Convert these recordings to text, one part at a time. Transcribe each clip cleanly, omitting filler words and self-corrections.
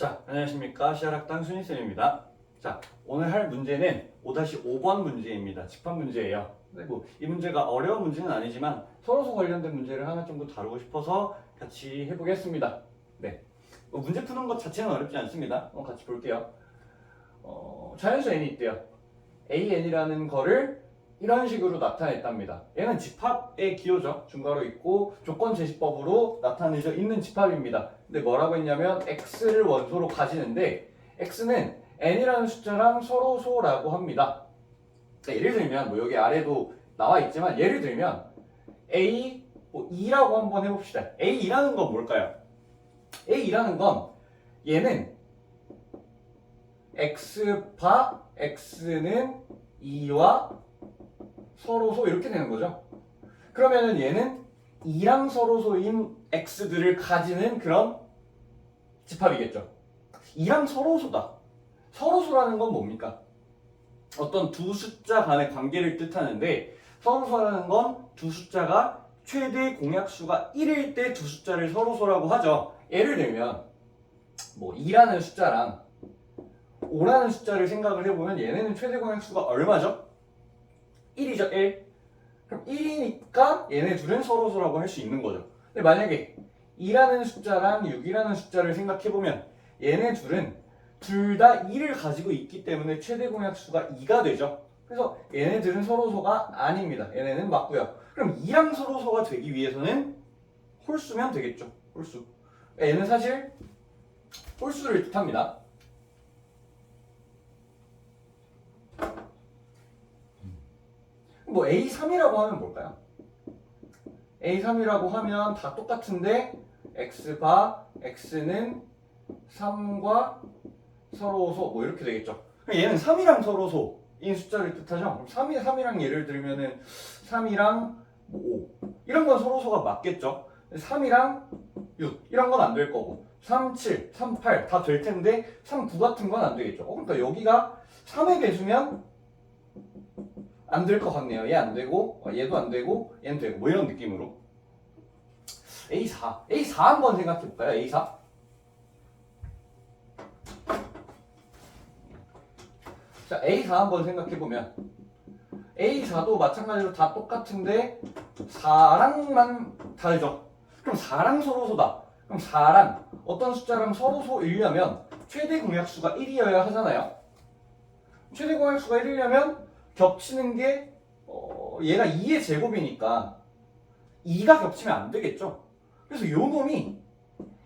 자, 안녕하십니까. 시아학당 순희쌤입니다. 자, 오늘 할 문제는 5-5번 문제입니다. 집합 문제예요. 그리고 이 문제가 어려운 문제는 아니지만 서로서 관련된 문제를 하나 정도 다루고 싶어서 같이 해보겠습니다. 네, 문제 푸는 것 자체는 어렵지 않습니다. 같이 볼게요. 자연수 n이 있대요. an이라는 거를 이런 식으로 나타냈답니다. 얘는 집합의 기호죠. 중괄호 있고 조건 제시법으로 나타내져 있는 집합입니다. 근데 뭐라고 했냐면 x를 원소로 가지는데 x는 n이라는 숫자랑 서로소라고 합니다. 예를 들면 여기 아래도 나와 있지만 예를 들면 a 2라고 한번 해봅시다. a2라는 건 뭘까요? a2라는 건 얘는 x바 x는 2와 서로소 이렇게 되는 거죠. 그러면은 얘는 2랑 서로소인 x들을 가지는 그런 집합이겠죠. 2랑 서로소다. 서로소라는 건 뭡니까? 어떤 두 숫자 간의 관계를 뜻하는데 서로소라는 건 두 숫자가 최대 공약수가 1일 때 두 숫자를 서로소라고 하죠. 예를 들면 2라는 숫자랑 5라는 숫자를 생각을 해보면 얘네는 최대 공약수가 얼마죠? 1이죠. 1. 그럼 1이니까 얘네 둘은 서로소라고 할 수 있는 거죠. 근데 만약에 2라는 숫자랑 6이라는 숫자를 생각해보면 얘네 둘은 둘 다 2를 가지고 있기 때문에 최대 공약수가 2가 되죠. 그래서 얘네들은 서로소가 아닙니다. 얘네는 맞고요. 그럼 2랑 서로소가 되기 위해서는 홀수면 되겠죠. 홀수. 얘는 사실 홀수를 뜻합니다. A3이라고 하면 뭘까요? A3이라고 하면 다 똑같은데 x바 x는 3과 서로소 이렇게 되겠죠. 얘는 3이랑 서로소인 숫자를 뜻하죠. 그럼 3이랑 예를 들면은 3이랑 5 이런 건 서로소가 맞겠죠. 3이랑 6 이런 건 안 될 거고 3, 7, 3, 8 다 될 텐데 3, 9 같은 건 안 되겠죠. 그러니까 여기가 3의 배수면 안 될 것 같네요. 얘 안 되고 얘도 안 되고 얘는 되고 이런 느낌으로 A4 한번 생각해 볼까요? A4 자 A4 한번 생각해 보면 A4도 마찬가지로 다 똑같은데 4랑만 다르죠. 그럼 4랑 서로소다. 그럼 4랑 어떤 숫자랑 서로소이려면 최대 공약수가 1이어야 하잖아요. 최대 공약수가 1이려면 겹치는 게 얘가 2의 제곱이니까 2가 겹치면 안 되겠죠. 그래서 요 놈이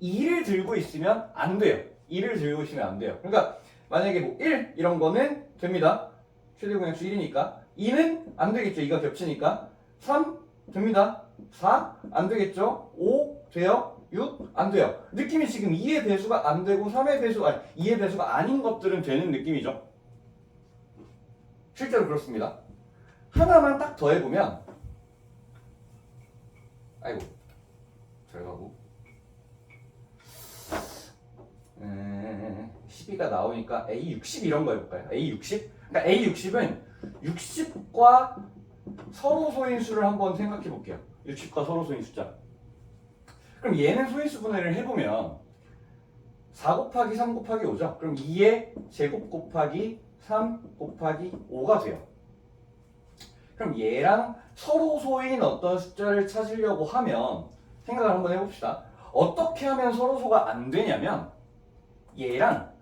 2를 들고 있으면 안 돼요. 2를 들고 있으면 안 돼요. 그러니까 만약에 1 이런 거는 됩니다. 최대 공약수 1이니까 2는 안 되겠죠. 2가 겹치니까 3 됩니다. 4 안 되겠죠. 5 돼요. 6 안 돼요. 느낌이 지금 2의 배수가 안 되고 3의 배수 2의 배수가 아닌 것들은 되는 느낌이죠. 실제로 그렇습니다. 하나만 딱 더해보면 아이고 잘 가고 12가 나오니까 A60 이런 거 해볼까요? A60? 그러니까 A60은 60과 서로소인 수를 한번 생각해 볼게요. 60과 서로소인 숫자. 그럼 얘는 소인수 분해를 해보면 4 곱하기 3 곱하기 5죠. 그럼 2의 제곱 곱하기 3 곱하기 5가 돼요. 그럼 얘랑 서로소인 어떤 숫자를 찾으려고 하면 생각을 한번 해봅시다. 어떻게 하면 서로소가 안 되냐면 얘랑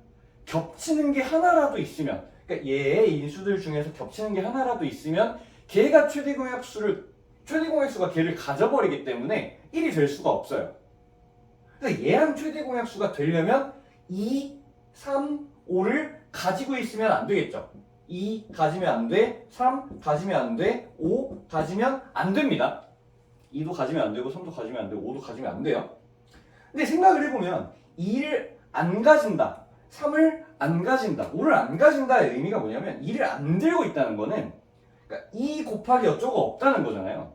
겹치는 게 하나라도 있으면 그러니까 얘의 인수들 중에서 겹치는 게 하나라도 있으면 걔가 최대 공약수가 걔를 가져버리기 때문에 1이 될 수가 없어요. 그래서 얘랑 최대 공약수가 되려면 2, 3, 5를 가지고 있으면 안 되겠죠. 2 가지면 안 돼, 3 가지면 안 돼, 5 가지면 안 됩니다. 2도 가지면 안 되고 3도 가지면 안 되고 5도 가지면 안 돼요. 근데 생각을 해보면 2를 안 가진다, 3을 안 가진다, 5를 안 가진다의 의미가 뭐냐면 2를 안 들고 있다는 거는 그러니까 2 곱하기 어쩌고 없다는 거잖아요.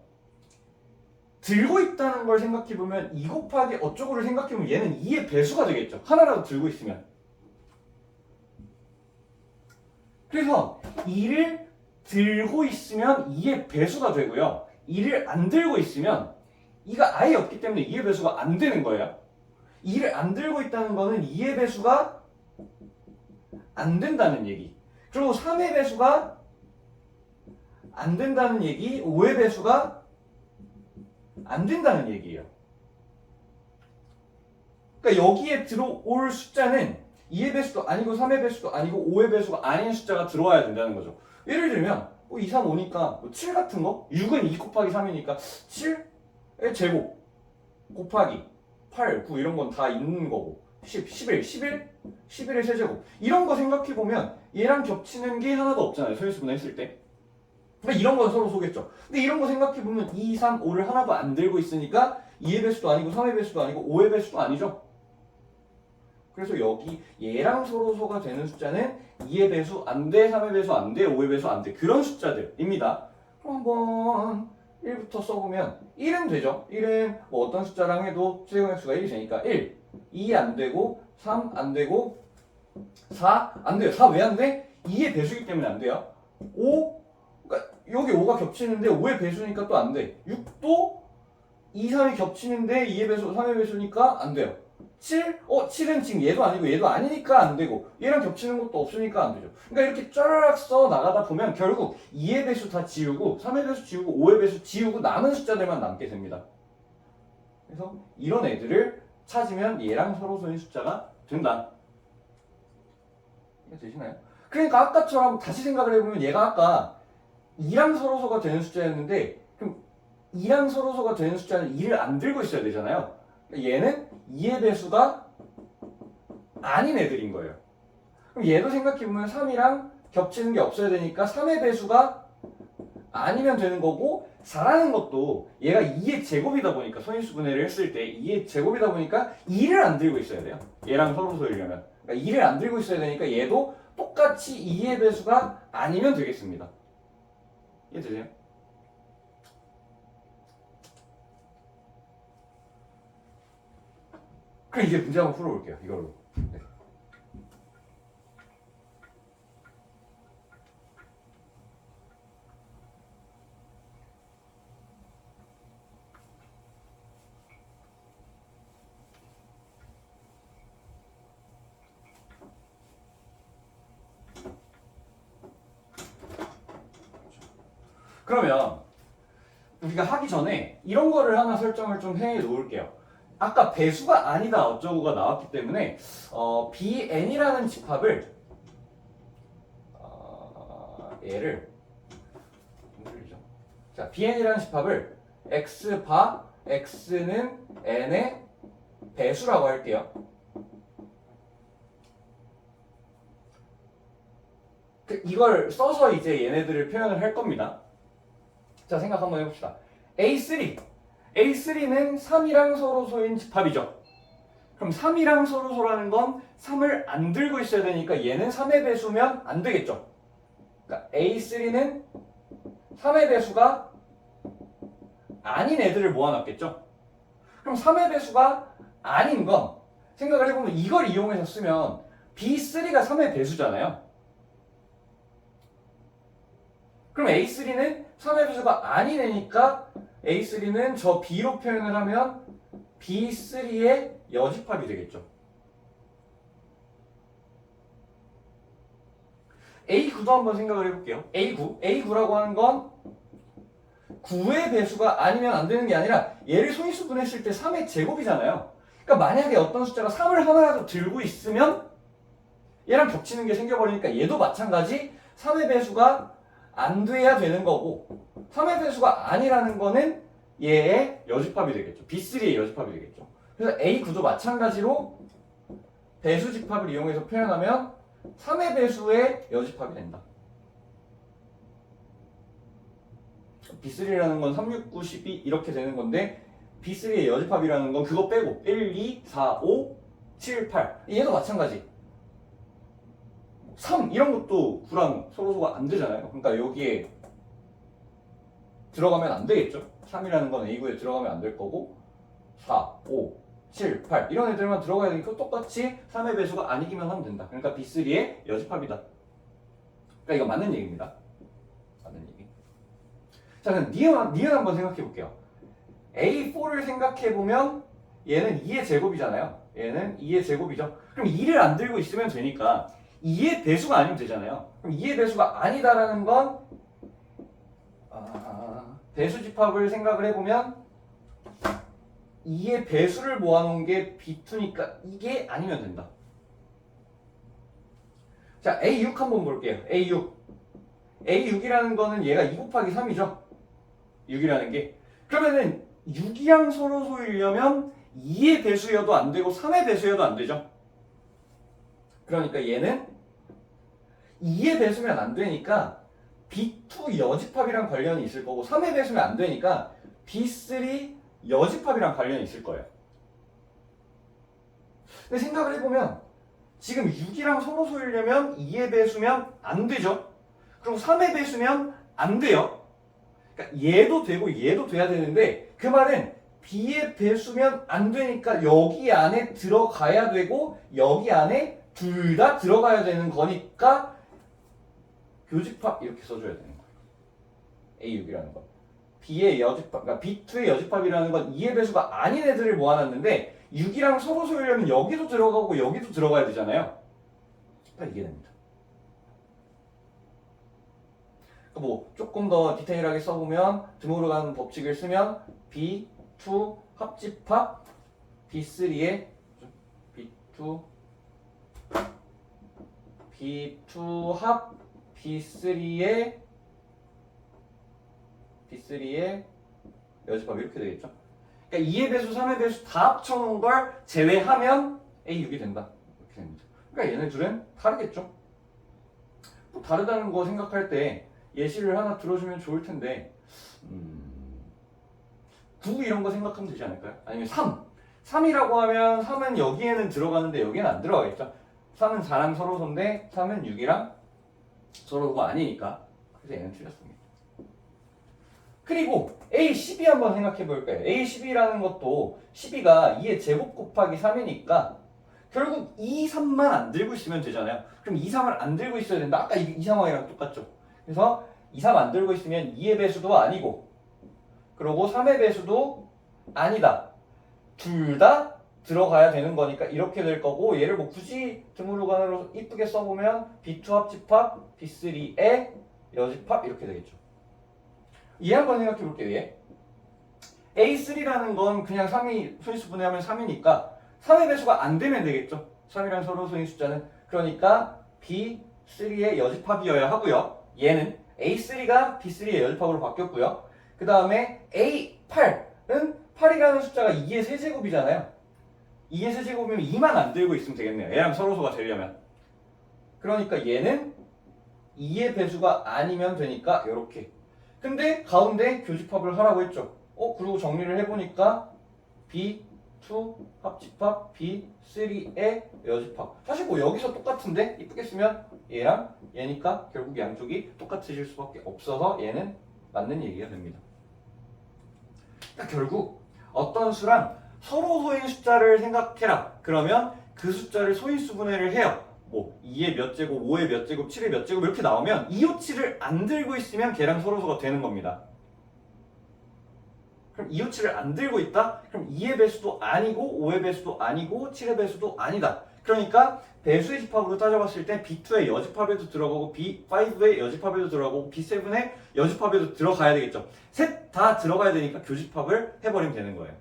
들고 있다는 걸 생각해보면 2 곱하기 어쩌고를 생각해보면 얘는 2의 배수가 되겠죠. 하나라도 들고 있으면. 그래서 2를 들고 있으면 2의 배수가 되고요. 2를 안 들고 있으면 2가 아예 없기 때문에 2의 배수가 안 되는 거예요. 2를 안 들고 있다는 거는 2의 배수가 안 된다는 얘기. 그리고 3의 배수가 안 된다는 얘기, 5의 배수가 안 된다는 얘기예요. 그러니까 여기에 들어올 숫자는 2의 배수도 아니고 3의 배수도 아니고 5의 배수가 아닌 숫자가 들어와야 된다는 거죠. 예를 들면 2, 3, 5니까 7 같은 거? 6은 2 곱하기 3이니까 7의 제곱 곱하기 8, 9 이런 건 다 있는 거고 10, 11, 11의 세제곱 이런 거 생각해보면 얘랑 겹치는 게 하나도 없잖아요. 소인수분해 했을 때. 그러니까 이런 건 서로 소겠죠. 근데 이런 거 생각해보면 2, 3, 5를 하나도 안 들고 있으니까 2의 배수도 아니고 3의 배수도 아니고 5의 배수도 아니죠. 그래서 여기 얘랑 서로 소가 되는 숫자는 2의 배수 안 돼, 3의 배수 안 돼, 5의 배수 안 돼. 그런 숫자들입니다. 그럼 한번 1부터 써보면 1은 되죠. 1은 뭐 어떤 숫자랑 해도 최대공 획수가 1이 되니까 1, 2 안 되고 3 안 되고 4 안 돼요. 4 왜 안 돼? 2의 배수이기 때문에 안 돼요. 5, 그러니까 여기 5가 겹치는데 5의 배수니까 또 안 돼. 6도 2, 3이 겹치는데 2의 배수, 3의 배수니까 안 돼요. 7? 7은 지금 얘도 아니고 얘도 아니니까 안 되고 얘랑 겹치는 것도 없으니까 안 되죠. 그러니까 이렇게 쫘라락 써 나가다 보면 결국 2의 배수 다 지우고 3의 배수 지우고 5의 배수 지우고 남은 숫자들만 남게 됩니다. 그래서 이런 애들을 찾으면 얘랑 서로 소인 숫자가 된다. 이해 되시나요? 그러니까 아까처럼 다시 생각을 해보면 얘가 아까 2랑 서로소가 되는 숫자였는데 그럼 2랑 서로소가 되는 숫자는 2를 안 들고 있어야 되잖아요. 얘는 2의 배수가 아닌 애들인 거예요. 그럼 얘도 생각해보면 3이랑 겹치는 게 없어야 되니까 3의 배수가 아니면 되는 거고 4라는 것도 얘가 2의 제곱이다 보니까 소인수분해를 했을 때 2의 제곱이다 보니까 2를 안 들고 있어야 돼요. 얘랑 서로소이려면 그러니까 2를 안 들고 있어야 되니까 얘도 똑같이 2의 배수가 아니면 되겠습니다. 이해되세요? 그럼 이제 문제 한번 풀어볼게요. 이걸로. 네. 그러면 우리가 하기 전에 이런 거를 하나 설정을 좀 해 놓을게요. 아까 배수가 아니다 어쩌고가 나왔기 때문에 BN이라는 집합을 얘를 자 BN이라는 집합을 X바 X는 N의 배수라고 할게요. 이걸 써서 이제 얘네들을 표현을 할 겁니다. 자 생각 한번 해봅시다. A3는 3이랑 서로소인 집합이죠. 그럼 3이랑 서로소라는 건 3을 안 들고 있어야 되니까 얘는 3의 배수면 안 되겠죠. 그러니까 A3는 3의 배수가 아닌 애들을 모아놨겠죠. 그럼 3의 배수가 아닌 건 생각을 해보면 이걸 이용해서 쓰면 B3가 3의 배수잖아요. 그럼 A3는 3의 배수가 아닌 애니까 A3는 저 B로 표현을 하면 B3의 여집합이 되겠죠. A9도 한번 생각을 해볼게요. A9라고 하는 건 9의 배수가 아니면 안 되는 게 아니라 얘를 소인수분했을 때 3의 제곱이잖아요. 그러니까 만약에 어떤 숫자가 3을 하나라도 들고 있으면 얘랑 겹치는 게 생겨버리니까 얘도 마찬가지 3의 배수가 안 돼야 되는 거고 3의 배수가 아니라는 거는 얘의 여집합이 되겠죠. B3의 여집합이 되겠죠. 그래서 A9도 마찬가지로 배수 집합을 이용해서 표현하면 3의 배수의 여집합이 된다. B3라는 건 3, 6, 9, 12 이렇게 되는 건데 B3의 여집합이라는 건 그거 빼고 1, 2, 4, 5, 7, 8 얘도 마찬가지 3 이런 것도 9랑 서로소가 안 되잖아요. 그러니까 여기에 들어가면 안 되겠죠. 3이라는 건 A9에 들어가면 안 될 거고 4, 5, 7, 8 이런 애들만 들어가야 되니까 똑같이 3의 배수가 아니기만 하면 된다. 그러니까 B3의 여집합이다. 그러니까 이거 맞는 얘기입니다. 맞는 얘기. 자 그럼 니은 한번 생각해 볼게요. A4를 생각해 보면 얘는 2의 제곱이잖아요. 얘는 2의 제곱이죠. 그럼 2를 안 들고 있으면 되니까 2의 배수가 아니면 되잖아요. 그럼 2의 배수가 아니다라는 건 배수 집합을 생각을 해보면 2의 배수를 모아놓은 게 B2니까 이게 아니면 된다. 자, A6 한번 볼게요. A6. A6이라는 거는 얘가 2 곱하기 3이죠. 6이라는 게. 그러면은 6이랑 서로 소이려면 2의 배수여도 안 되고 3의 배수여도 안 되죠. 그러니까 얘는 2의 배수면 안 되니까 B2 여집합이랑 관련이 있을 거고 3의 배수면 안 되니까 B3 여집합이랑 관련이 있을 거예요. 근데 생각을 해보면 지금 6이랑 서로 소이려면 2의 배수면 안 되죠. 그리고 3의 배수면 안 돼요. 그러니까 얘도 되고 얘도 돼야 되는데 그 말은 B의 배수면 안 되니까 여기 안에 들어가야 되고 여기 안에 둘 다 들어가야 되는 거니까 교집합 이렇게 써줘야 되는 거예요. A6이라는 건. B의 여집합, 그러니까 B2의 여집합이라는 건 2의 배수가 아닌 애들을 모아놨는데 6이랑 서로 소이려면 여기도 들어가고 여기도 들어가야 되잖아요. 그러니까 이게 됩니다. 뭐 조금 더 디테일하게 써보면 드모로 가는 법칙을 쓰면 B2 합집합 B3의 B2 합 B3의 여집합 이렇게 되겠죠. 그러니까 2의 배수, 3의 배수 다 합쳐놓은 걸 제외하면 A6이 된다. 이렇게 됩니다. 그러니까 얘네 둘은 다르겠죠. 뭐 다르다는 거 생각할 때 예시를 하나 들어주면 좋을 텐데 9 이런 거 생각하면 되지 않을까요? 아니면 3. 3이라고 하면 3은 여기에는 들어가는데 여기는 안 들어가겠죠. 3은 4랑 서로소인데 3은 6이랑 서로소가 아니니까. 그래서 얘는 틀렸습니다. 그리고 A12 한번 생각해 볼까요? A12라는 것도 12가 2의 제곱 곱하기 3이니까 결국 2, 3만 안 들고 있으면 되잖아요. 그럼 2, 3을 안 들고 있어야 된다. 아까 이 상황이랑 똑같죠. 그래서 2, 3 안 들고 있으면 2의 배수도 아니고 그리고 3의 배수도 아니다. 둘 다 들어가야 되는 거니까 이렇게 될 거고 얘를 뭐 굳이 드물루간으로 이쁘게 써보면 B2 합집합 B3의 여집합 이렇게 되겠죠. 얘 한번 생각해 볼게요. 얘 A3라는 건 그냥 3이 소인수 분해하면 3이니까 3의 배수가 안 되면 되겠죠. 3이랑 서로 소인 숫자는. 그러니까 B3의 여집합이어야 하고요. 얘는 A3가 B3의 여집합으로 바뀌었고요. 그 다음에 A8은 8이라는 숫자가 2의 세제곱이잖아요. 2의 세제곱이면 2만 안 들고 있으면 되겠네요. 얘랑 서로소가 되려면. 그러니까 얘는 2의 배수가 아니면 되니까 이렇게. 근데 가운데 교집합을 하라고 했죠. 그리고 정리를 해보니까 B2 합집합 B3의 여집합. 사실 뭐 여기서 똑같은데 이쁘게 쓰면 얘랑 얘니까 결국 양쪽이 똑같으실 수밖에 없어서 얘는 맞는 얘기가 됩니다. 그러니까 결국 어떤 수랑 서로 소인 숫자를 생각해라. 그러면 그 숫자를 소인수 분해를 해요. 뭐 2의 몇 제곱, 5의 몇 제곱, 7의 몇 제곱 이렇게 나오면 2, 5, 7을 안 들고 있으면 걔랑 서로소가 되는 겁니다. 그럼 2, 5, 7을 안 들고 있다? 그럼 2의 배수도 아니고 5의 배수도 아니고 7의 배수도 아니다. 그러니까 배수의 집합으로 따져봤을 때 B2의 여집합에도 들어가고 B5의 여집합에도 들어가고 B7의 여집합에도 들어가야 되겠죠. 셋 다 들어가야 되니까 교집합을 해버리면 되는 거예요.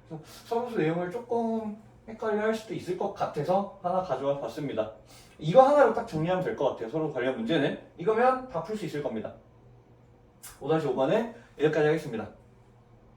그래서 서로소 내용을 조금 헷갈려 할 수도 있을 것 같아서 하나 가져와 봤습니다. 이거 하나로 딱 정리하면 될 것 같아요. 서로 관련 문제는. 이거면 다 풀 수 있을 겁니다. 5-5번은 여기까지 하겠습니다.